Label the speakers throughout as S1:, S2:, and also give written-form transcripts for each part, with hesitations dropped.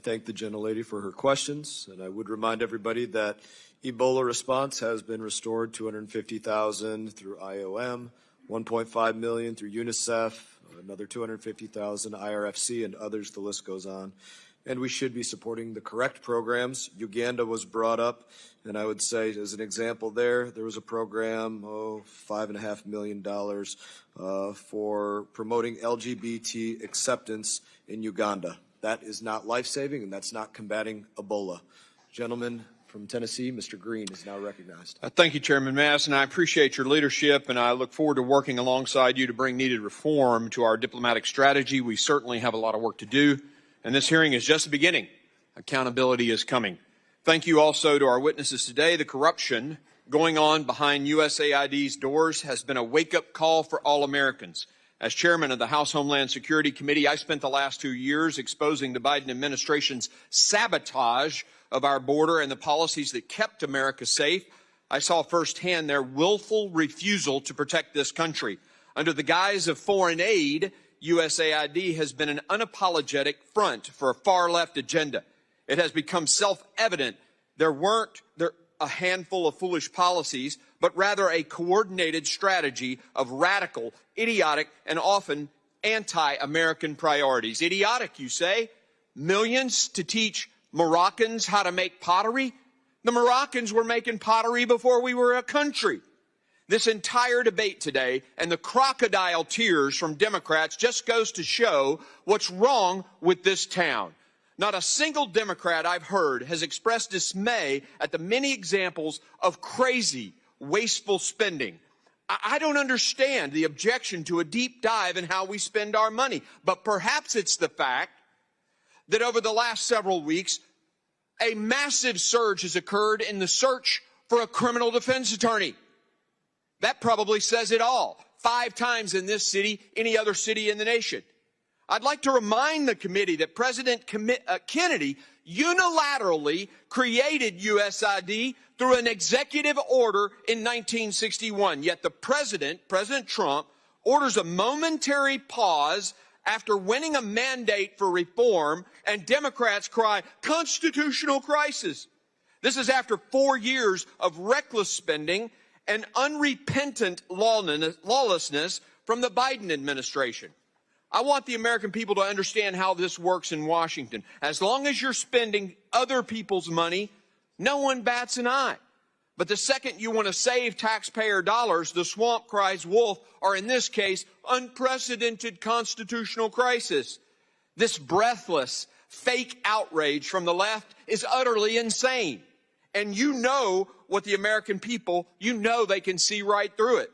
S1: thank the gentlelady for her questions, and I would remind everybody that Ebola response has been restored, 250,000 through IOM, 1.5 million through UNICEF, another 250,000 IRFC, and others. The list goes on. And we should be supporting the correct programs. Uganda was brought up, and I would say, as an example there was a program, $5.5 million for promoting LGBT acceptance in Uganda. That is not life-saving, and that's not combating Ebola. Gentleman from Tennessee, Mr. Green, is now recognized.
S2: Thank you, Chairman Mass, and I appreciate your leadership, and I look forward to working alongside you to bring needed reform to our diplomatic strategy. We certainly have a lot of work to do, and this hearing is just the beginning. Accountability is coming. Thank you also to our witnesses today. The corruption going on behind USAID's doors has been a wake-up call for all Americans. As chairman of the House Homeland Security Committee, I spent the last 2 years exposing the Biden administration's sabotage of our border and the policies that kept America safe. I saw firsthand their willful refusal to protect this country. Under the guise of foreign aid, USAID has been an unapologetic front for a far-left agenda. It has become self-evident there weren't a handful of foolish policies, but rather a coordinated strategy of radical, idiotic, and often anti-American priorities. Idiotic, you say? Millions to teach Moroccans how to make pottery? The Moroccans were making pottery before we were a country. This entire debate today and the crocodile tears from Democrats just goes to show what's wrong with this town. Not a single Democrat I've heard has expressed dismay at the many examples of crazy, wasteful spending. I don't understand the objection to a deep dive in how we spend our money, but perhaps it's the fact that over the last several weeks, a massive surge has occurred in the search for a criminal defense attorney. That probably says it all. 5 times in this city, any other city in the nation. I'd like to remind the committee that President Kennedy unilaterally created USAID through an executive order in 1961. Yet the President Trump, orders a momentary pause after winning a mandate for reform, and Democrats cry, constitutional crisis. This is after 4 years of reckless spending and unrepentant lawlessness from the Biden administration. I want the American people to understand how this works in Washington. As long as you're spending other people's money, no one bats an eye. But the second you want to save taxpayer dollars, the swamp cries wolf, or in this case, unprecedented constitutional crisis. This breathless, fake outrage from the left is utterly insane. And you know what the American people, you know they can see right through it.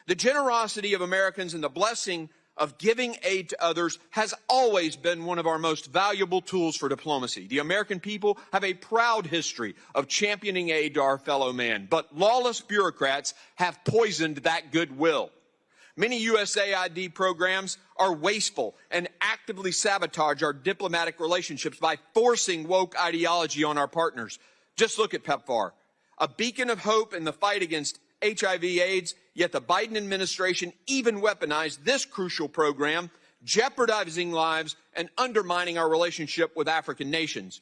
S2: The generosity of Americans and the blessing of giving aid to others has always been one of our most valuable tools for diplomacy. The American people have a proud history of championing aid to our fellow man, but lawless bureaucrats have poisoned that goodwill. Many USAID programs are wasteful and actively sabotage our diplomatic relationships by forcing woke ideology on our partners. Just look at PEPFAR, a beacon of hope in the fight against HIV/AIDS, yet the Biden administration even weaponized this crucial program, jeopardizing lives and undermining our relationship with African nations.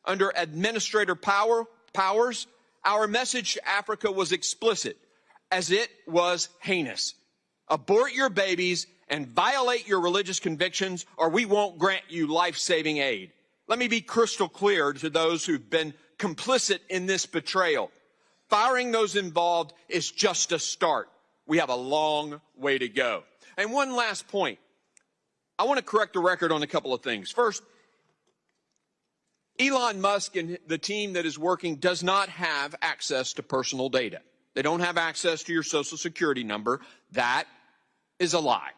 S2: Under Administrator Powers, our message to Africa was explicit, as it was heinous. Abort your babies and violate your religious convictions, or we won't grant you life-saving aid. Let me be crystal clear to those who've been complicit in this betrayal. Firing those involved is just a start. We have a long way to go. And one last point. I want to correct the record on a couple of things. First, Elon Musk and the team that is working does not have access to personal data. They don't have access to your Social Security number. That is a lie.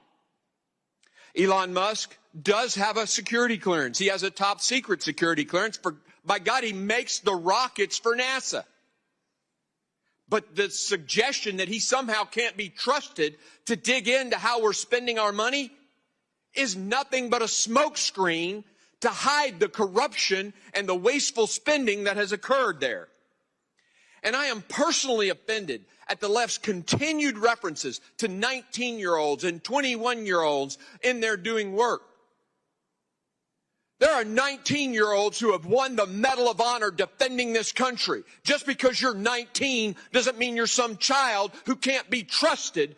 S2: Elon Musk does have a security clearance. He has a top secret security clearance. By God, he makes the rockets for NASA. But the suggestion that he somehow can't be trusted to dig into how we're spending our money is nothing but a smokescreen to hide the corruption and the wasteful spending that has occurred there. And I am personally offended at the left's continued references to 19-year-olds and 21-year-olds in there doing work. There are 19-year-olds who have won the Medal of Honor defending this country. Just because you're 19 doesn't mean you're some child who can't be trusted.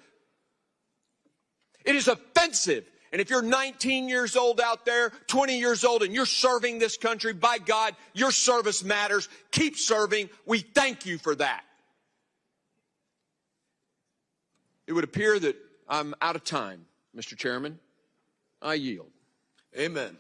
S2: It is offensive. And if you're 19 years old out there, 20 years old, and you're serving this country, by God, your service matters. Keep serving. We thank you for that. It would appear that I'm out of time, Mr. Chairman. I yield.
S1: Amen.